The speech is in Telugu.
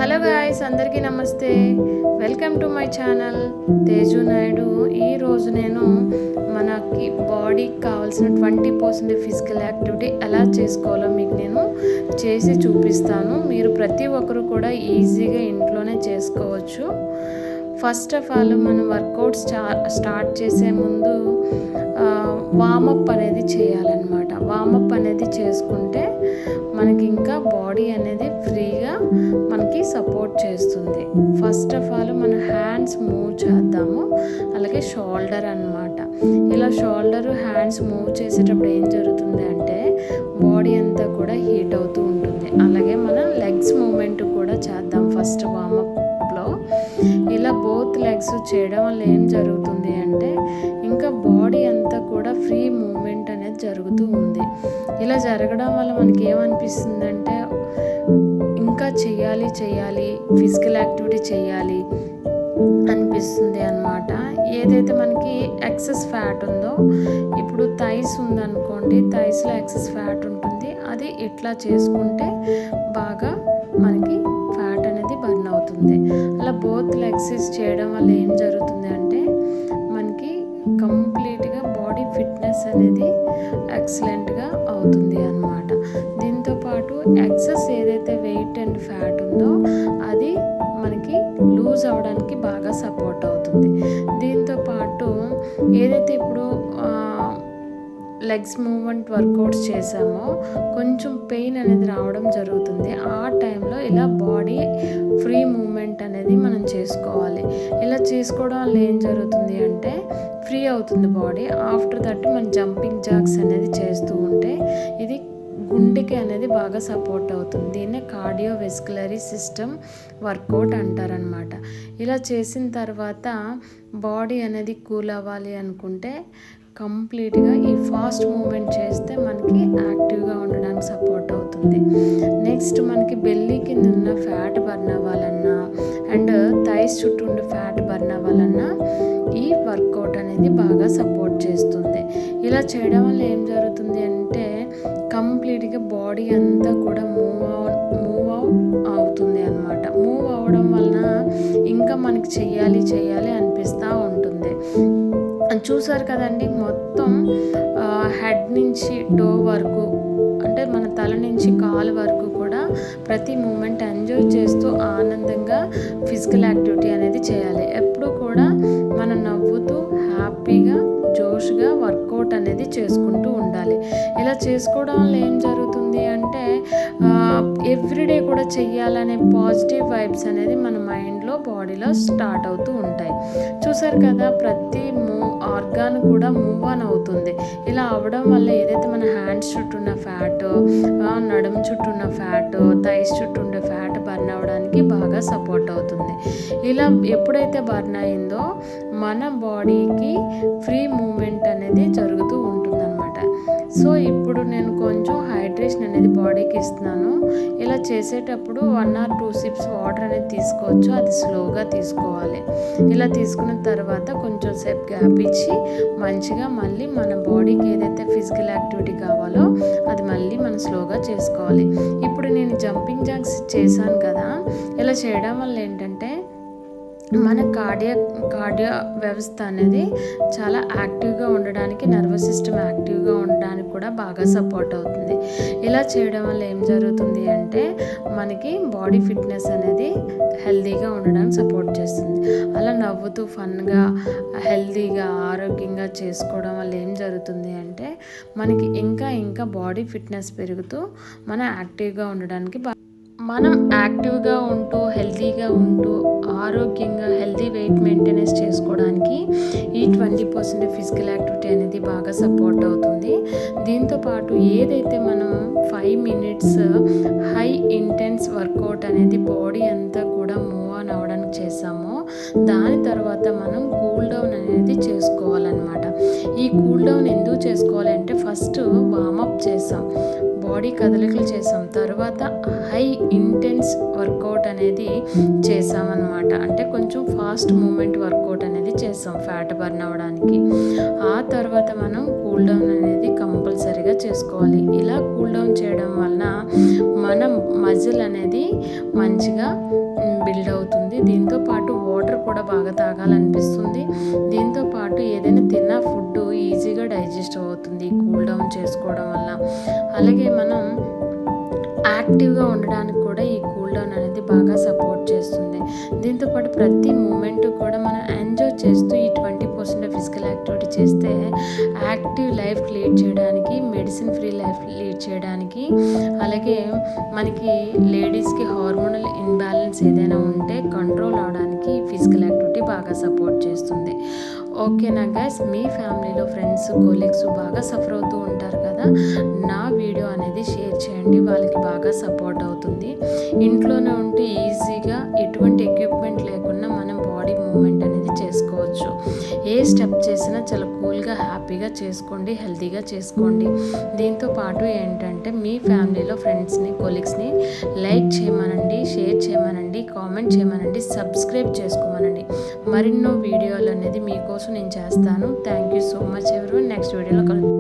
హలో గాయ్స్, అందరికీ నమస్తే. Welcome to my channel Teju Naidu. ఈరోజు నేను మనకి బాడీకి కావాల్సిన 20% ఫిజికల్ యాక్టివిటీ ఎలా చేసుకోవాలో మీకు నేను చేసి చూపిస్తాను. మీరు ప్రతి ఒక్కరు కూడా ఈజీగా ఇంట్లోనే చేసుకోవచ్చు. ఫస్ట్ ఆఫ్ ఆల్ మనం వర్కౌట్ స్టార్ట్ చేసే ముందు వామప్ అనేది చేయాలన్నమాట. వామప్ అనేది చేసుకుంటే మనకి ఇంకా బాడీ అనేది ఫ్రీగా మనకి సపోర్ట్ చేస్తుంది. ఫస్ట్ ఆఫ్ ఆల్ మన హ్యాండ్స్ మూవ్ చేద్దాము, అలాగే షోల్డర్ అన్నమాట. ఇలా షోల్డర్ హ్యాండ్స్ మూవ్ చేసేటప్పుడు ఏం జరుగుతుంది అంటే బాడీ అంతా కూడా హీట్ అవుతూ ఉంటుంది. అలాగే మనం లెగ్స్ మూమెంట్ కూడా చేద్దాం. ఫస్ట్ వామప్లో ఇలా బోత్ లెగ్స్ చేయడం వల్ల ఏం జరుగుతుంది అంటే ఇంకా బాడీ అంతా కూడా ఫ్రీ మూమెంట్ అనేది జరుగుతూ ఉంది. ఇలా జరగడం వల్ల మనకి ఏమనిపిస్తుంది అంటే ఇంకా చేయాలి ఫిజికల్ యాక్టివిటీ చేయాలి అనిపిస్తుంది అన్నమాట. ఏదైతే మనకి ఎక్సెస్ ఫ్యాట్ ఉందో, ఇప్పుడు థైస్ ఉందనుకోండి, థైస్లో ఎక్సెస్ ఫ్యాట్ ఉంటుంది. అది ఇట్లా చేసుకుంటే బాగా మనకి ఫ్యాట్ అనేది బర్న్ అవుతుంది. అలా బోత్ లెగ్స్ చేయడం వల్ల ఏం జరుగుతుంది అంటే మనకి కంప్లీట్గా బాడీ ఫిట్నెస్ అనేది ఎక్సలెంట్గా అవుతుంది అన్నమాట. దీంతోపాటు ఎక్సెస్ ఏదైతే వెయిట్ అండ్ ఫ్యాట్ ఉందో అది మనకి లూజ్ అవ్వడానికి బాగా సపోర్ట్ అవుతుంది. దీంతోపాటు ఏదైతే ఇప్పుడు లెగ్స్ మూవ్మెంట్ వర్కౌట్స్ చేసామో కొంచెం పెయిన్ అనేది రావడం జరుగుతుంది. ఆ టైంలో ఇలా బాడీ ఫ్రీ మూమెంట్ అనేది మనం చేసుకోవాలి. ఇలా చేసుకోవడం వల్ల ఏం జరుగుతుంది అంటే ఫ్రీ అవుతుంది బాడీ. ఆఫ్టర్ దట్ మనం జంపింగ్ జాక్స్ అనేది చేస్తూ ఉంటే ఇది గుండెకి అనేది బాగా సపోర్ట్ అవుతుంది. దీన్నే కార్డియోవెస్కులరీ సిస్టమ్ వర్కౌట్ అంటారనమాట. ఇలా చేసిన తర్వాత బాడీ అనేది కూల్ అవ్వాలి అనుకుంటే కంప్లీట్గా ఈ ఫాస్ట్ మూమెంట్ చేస్తే మనకి యాక్టివ్గా ఉండడానికి సపోర్ట్ అవుతుంది. నెక్స్ట్ మనకి బెల్లీ కింద ఉన్న ఫ్యాట్ బర్న్ అవ్వాలన్నా అండ్ థైస్ చుట్టూ ఉండే ఫ్యాట్ బర్న్ అవ్వాలన్నా ఈ వర్కౌట్ అనేది బాగా సపోర్ట్ చేస్తుంది. ఇలా చేయడం వల్ల ఏం జరుగుతుంది అంటే కంప్లీట్గా బాడీ అంతా కూడా మూవ్ అవుతుంది అన్నమాట. మూవ్ అవ్వడం వలన ఇంకా మనకి చెయ్యాలి అనిపిస్తూ ఉంటుంది. చూసారు కదండి, మొత్తం హెడ్ నుంచి టో వరకు, అంటే మన తల నుంచి కాలు వరకు కూడా ప్రతి మూమెంట్ ఎంజాయ్ చేస్తూ ఆనందంగా ఫిజికల్ యాక్టివిటీ అనేది చేయాలి. ఎప్పుడు కూడా మనం నవ్వుతూ హ్యాపీగా జోష్గా వర్కౌట్ అనేది చేసుకుంటూ ఉండాలి. ఇలా చేసుకోవడం వల్ల ఏం జరుగుతుంది అంటే ఎవ్రీడే కూడా చెయ్యాలనే పాజిటివ్ వైబ్స్ అనేది మన మైండ్లో బాడీలో స్టార్ట్ అవుతూ ఉంటాయి. చూసారు కదా, ప్రతి ఆర్గాన్ కూడా మూవ్ ఆన్ అవుతుంది. ఇలా అవ్వడం వల్ల ఏదైతే మన హ్యాండ్స్ చుట్టూ ఉన్న ఫ్యాట్, నడుము చుట్టూ ఉన్న ఫ్యాట్, థైస్ చుట్టూ ఉండే ఫ్యాట్ బర్న్ అవ్వడానికి బాగా సపోర్ట్ అవుతుంది. ఇలా ఎప్పుడైతే బర్న్ అయిందో మన బాడీకి ఫ్రీ మూమెంట్ అనేది జరుగుతూ ఉంటుందన్నమాట. సో ఇప్పుడు నేను కొంచెం హైడ్రేషన్ అనేది బాడీకి ఇస్తున్నాను. ఇలా చేసేటప్పుడు 1 or 2 sips వాటర్ అనేది తీసుకోవచ్చు. అది స్లోగా తీసుకోవాలి. ఇలా తీసుకున్న తర్వాత కొంచెం సేపు గ్యాప్ ఇచ్చి మంచిగా మళ్ళీ మన బాడీకి ఏదైతే ఫిజికల్ యాక్టివిటీ కావాలో అది మళ్ళీ మనం స్లోగా చేసుకోవాలి. ఇప్పుడు నేను జంపింగ్ జాక్స్ చేశాను కదా, ఇలా చేయడం వల్ల ఏంటంటే మన కార్డియో వ్యవస్థ అనేది చాలా యాక్టివ్గా ఉండడానికి, నర్వస్ సిస్టమ్ యాక్టివ్గా ఉండడానికి కూడా బాగా సపోర్ట్ అవుతుంది. ఇలా చేయడం వల్ల ఏం జరుగుతుంది అంటే మనకి బాడీ ఫిట్నెస్ అనేది హెల్తీగా ఉండడానికి సపోర్ట్ చేస్తుంది. అలా నవ్వుతూ ఫన్గా హెల్తీగా ఆరోగ్యంగా చేసుకోవడం వల్ల ఏం జరుగుతుంది అంటే మనకి ఇంకా బాడీ ఫిట్నెస్ పెరుగుతూ మనం యాక్టివ్గా ఉండడానికి మనం యాక్టివ్గా ఉంటూ హెల్తీగా ఉంటూ ఆరోగ్యంగా హెల్తీ వెయిట్ మెయింటెనెన్స్ చేసుకోవడానికి ఈ 20% ఫిజికల్ యాక్టివిటీ అనేది బాగా సపోర్ట్ అవుతుంది. దీంతోపాటు ఏదైతే మనం 5 minutes హై ఇంటెన్స్ వర్కౌట్ అనేది బాడీ అంతా కూడా మూవ్ ఆన్ అవ్వడానికి చేసామో దాని తర్వాత మనం కూల్ డౌన్ అనేది చేసుకోవాలన్నమాట. ఈ కూల్ డౌన్ ఎందుకు చేసుకోవాలంటే ఫస్ట్ వామప్ చేసాం, బాడీ కదలికలు చేసాం. తర్వాత హై ఇంటెన్స్ వర్కౌట్ అనేది చేసామన్నమాట. అంటే కొంచెం ఫాస్ట్ మూమెంట్ వర్కౌట్ అనేది చేసాం ఫ్యాట్ బర్న్ అవ్వడానికి. ఆ తర్వాత మనం కూల్ డౌన్ అనేది కంపల్సరీగా చేసుకోవాలి. ఇలా కూల్ డౌన్ చేయడం వలన మన మజిల్ అనేది మంచిగా బిల్డ్ అవుతుంది. దీంతో పాటు వాటర్ కూడా బాగా తాగాలనిపిస్తుంది. దీంతో పాటు ఏదైనా తిన్న ఫుడ్ ఈజీగా డైజెస్ట్ అవుతుంది కూల్ డౌన్ చేసుకోవడం వల్ల. అలాగే మనం యాక్టివ్గా ఉండడానికి కూడా ఈ కూల్ డౌన్ అనేది బాగా సపోర్ట్ చేస్తుంది. దీంతోపాటు ప్రతి మూమెంట్ కూడా మనం ఎంజాయ్ చేస్తూ ఈ 20% ఫిజికల్ యాక్టివిటీ చేస్తే యాక్టివ్ లైఫ్ లీడ్ చేయడానికి, మెడిసిన్ ఫ్రీ లైఫ్ లీడ్ చేయడానికి, అలాగే మనకి లేడీస్కి హార్మోనల్ ఇన్బ్యాలెన్స్ ఏదైనా ఉంటే కంట్రోల్ అవడానికి ఫిజికల్ యాక్టివిటీ బాగా సపోర్ట్ చేస్తుంది. ఓకేనా గైస్, మీ ఫ్యామిలీలో ఫ్రెండ్స్, కొలీగ్స్ బాగా సఫర్ అవుతూ ఉంటారు కదా, నా వీడియో అనేది షేర్ చేయండి, వాళ్ళకి బాగా సపోర్ట్ అవుతుంది. ఇంట్లోనే ఉంటే ఈజీగా ఎటువంటి ఎక్విప్మెంట్ లేకుండా మనం బాడీ మూమెంట్ అనేది చేసుకోవచ్చు. ఏ స్టెప్ చేసినా చాలా కూల్గా హ్యాపీగా చేసుకోండి, హెల్తీగా చేసుకోండి. దీంతో పాటు ఏంటంటే మీ ఫ్యామిలీలో ఫ్రెండ్స్ని, కొలీగ్స్ని లైక్ చేయమనండి, షేర్ చేయమనండి, కామెంట్ చేయమనండి, సబ్స్క్రైబ్ చేసుకోమనండి. మరెన్నో వీడియోలు అనేది మీకోసం నేను చేస్తాను. Thank you so much everyone. Next వీడియోలో కలుద్దాం.